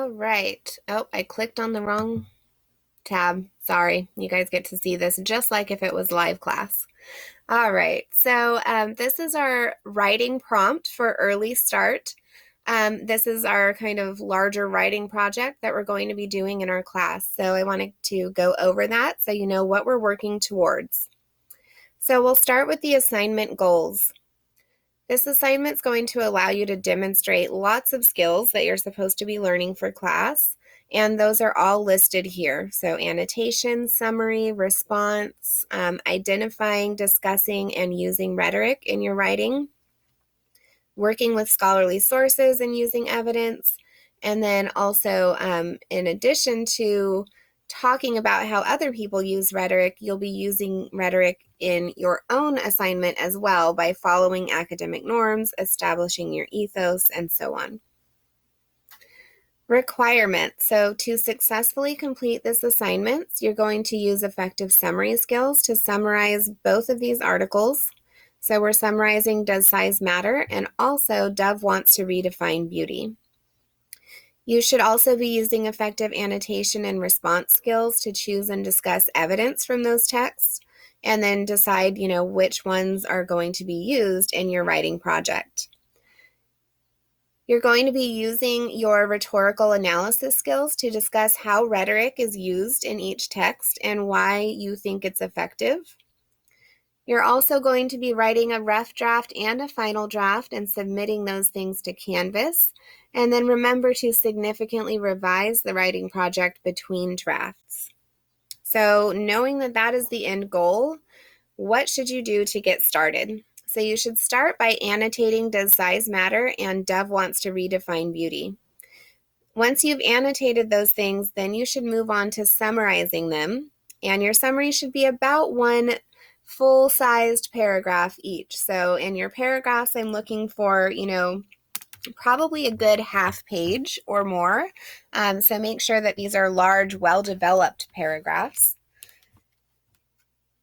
All right. Oh, I clicked on the wrong tab. Sorry. You guys get to see this just like if it was live class. All right. So this is our writing prompt for early start. This is our kind of larger writing project that we're going to be doing in our class. So I wanted to go over that so you know what we're working towards. So we'll start with the assignment goals. This assignment is going to allow you to demonstrate lots of skills that you're supposed to be learning for class, and those are all listed here. So annotation, summary, response, identifying, discussing, and using rhetoric in your writing, working with scholarly sources and using evidence, and then also in addition to talking about how other people use rhetoric, you'll be using rhetoric in your own assignment as well by following academic norms, establishing your ethos, and so on. Requirements. So to successfully complete this assignment, you're going to use effective summary skills to summarize both of these articles. So we're summarizing Does Size Matter? And also Dove Wants to Redefine Beauty. You should also be using effective annotation and response skills to choose and discuss evidence from those texts, and then decide, which ones are going to be used in your writing project. You're going to be using your rhetorical analysis skills to discuss how rhetoric is used in each text and why you think it's effective. You're also going to be writing a rough draft and a final draft and submitting those things to Canvas. And then remember to significantly revise the writing project between drafts. So knowing that that is the end goal, what should you do to get started? So you should start by annotating Does Size Matter? And Dove Wants to Redefine Beauty. Once you've annotated those things, then you should move on to summarizing them. And your summary should be about one full-sized paragraph each. So in your paragraphs, I'm looking for, probably a good half page or more. So make sure that these are large, well-developed paragraphs.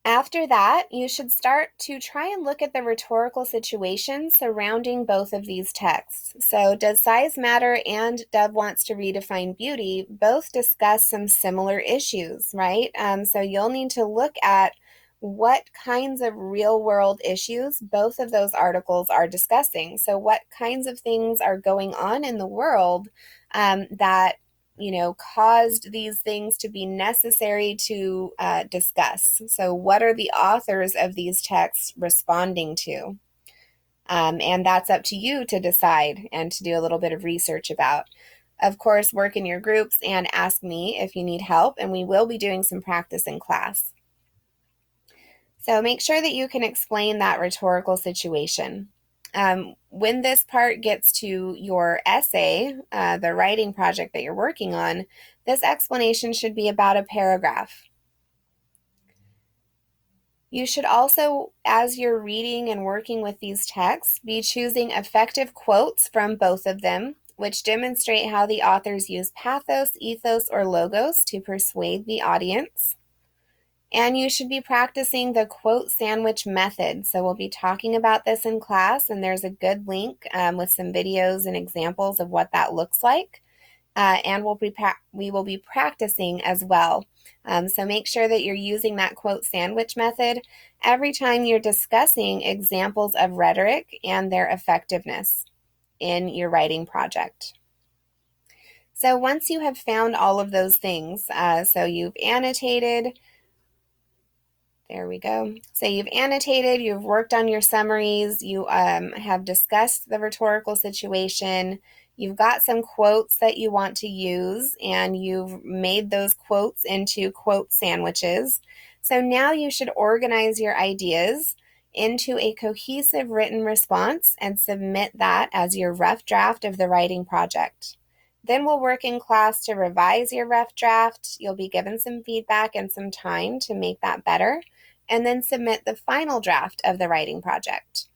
After that, you should start to try and look at the rhetorical situations surrounding both of these texts. So Does Size Matter? And Dove Wants to Redefine Beauty both discuss some similar issues, right? So you'll need to look at what kinds of real-world issues both of those articles are discussing. So what kinds of things are going on in the world that caused these things to be necessary to discuss. So what are the authors of these texts responding to? And that's up to you to decide and to do a little bit of research about. Of course, work in your groups and ask me if you need help, and we will be doing some practice in class. So make sure that you can explain that rhetorical situation. When this part gets to your essay, the writing project that you're working on, this explanation should be about a paragraph. You should also, as you're reading and working with these texts, be choosing effective quotes from both of them, which demonstrate how the authors use pathos, ethos, or logos to persuade the audience. And you should be practicing the quote sandwich method. So we'll be talking about this in class, and there's a good link with some videos and examples of what that looks like. And we will be practicing as well. So make sure that you're using that quote sandwich method every time you're discussing examples of rhetoric and their effectiveness in your writing project. So once you have found all of those things, so you've annotated, there we go. So you've annotated, you've worked on your summaries, you have discussed the rhetorical situation, you've got some quotes that you want to use, and you've made those quotes into quote sandwiches. So now you should organize your ideas into a cohesive written response and submit that as your rough draft of the writing project. Then we'll work in class to revise your rough draft. You'll be given some feedback and some time to make that better, and then submit the final draft of the writing project.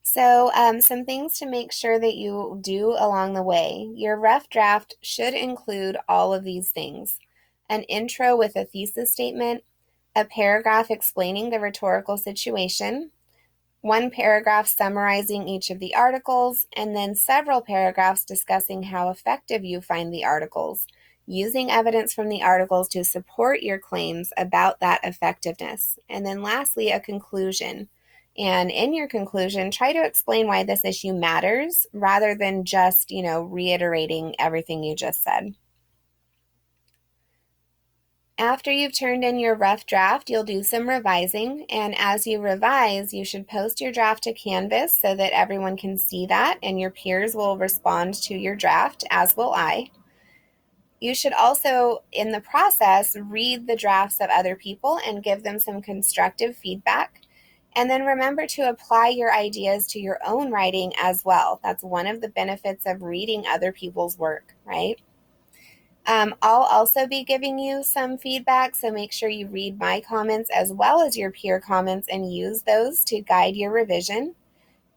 So some things to make sure that you do along the way. Your rough draft should include all of these things: an intro with a thesis statement, a paragraph explaining the rhetorical situation, one paragraph summarizing each of the articles, and then several paragraphs discussing how effective you find the articles, using evidence from the articles to support your claims about that effectiveness. And then lastly, a conclusion. And in your conclusion, try to explain why this issue matters rather than just, reiterating everything you just said. After you've turned in your rough draft, you'll do some revising, and as you revise, you should post your draft to Canvas so that everyone can see that and your peers will respond to your draft, as will I. You should also, in the process, read the drafts of other people and give them some constructive feedback. And then remember to apply your ideas to your own writing as well. That's one of the benefits of reading other people's work, right? I'll also be giving you some feedback, so make sure you read my comments as well as your peer comments and use those to guide your revision.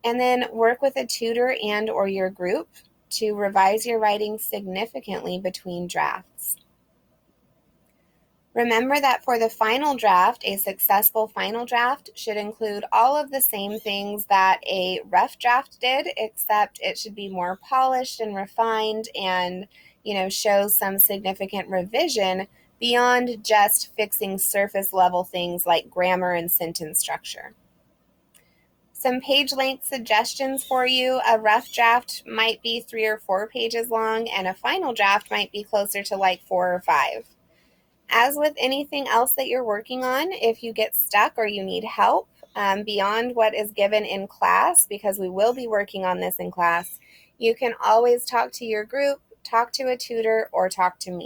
And then work with a tutor and or your group to revise your writing significantly between drafts. Remember that for the final draft, a successful final draft should include all of the same things that a rough draft did, except it should be more polished and refined and, shows some significant revision beyond just fixing surface level things like grammar and sentence structure. Some page length suggestions for you. A rough draft might be 3 or 4 pages long, and a final draft might be closer to like 4 or 5. As with anything else that you're working on, if you get stuck or you need help beyond what is given in class, because we will be working on this in class, you can always talk to your group, talk to a tutor, or talk to me.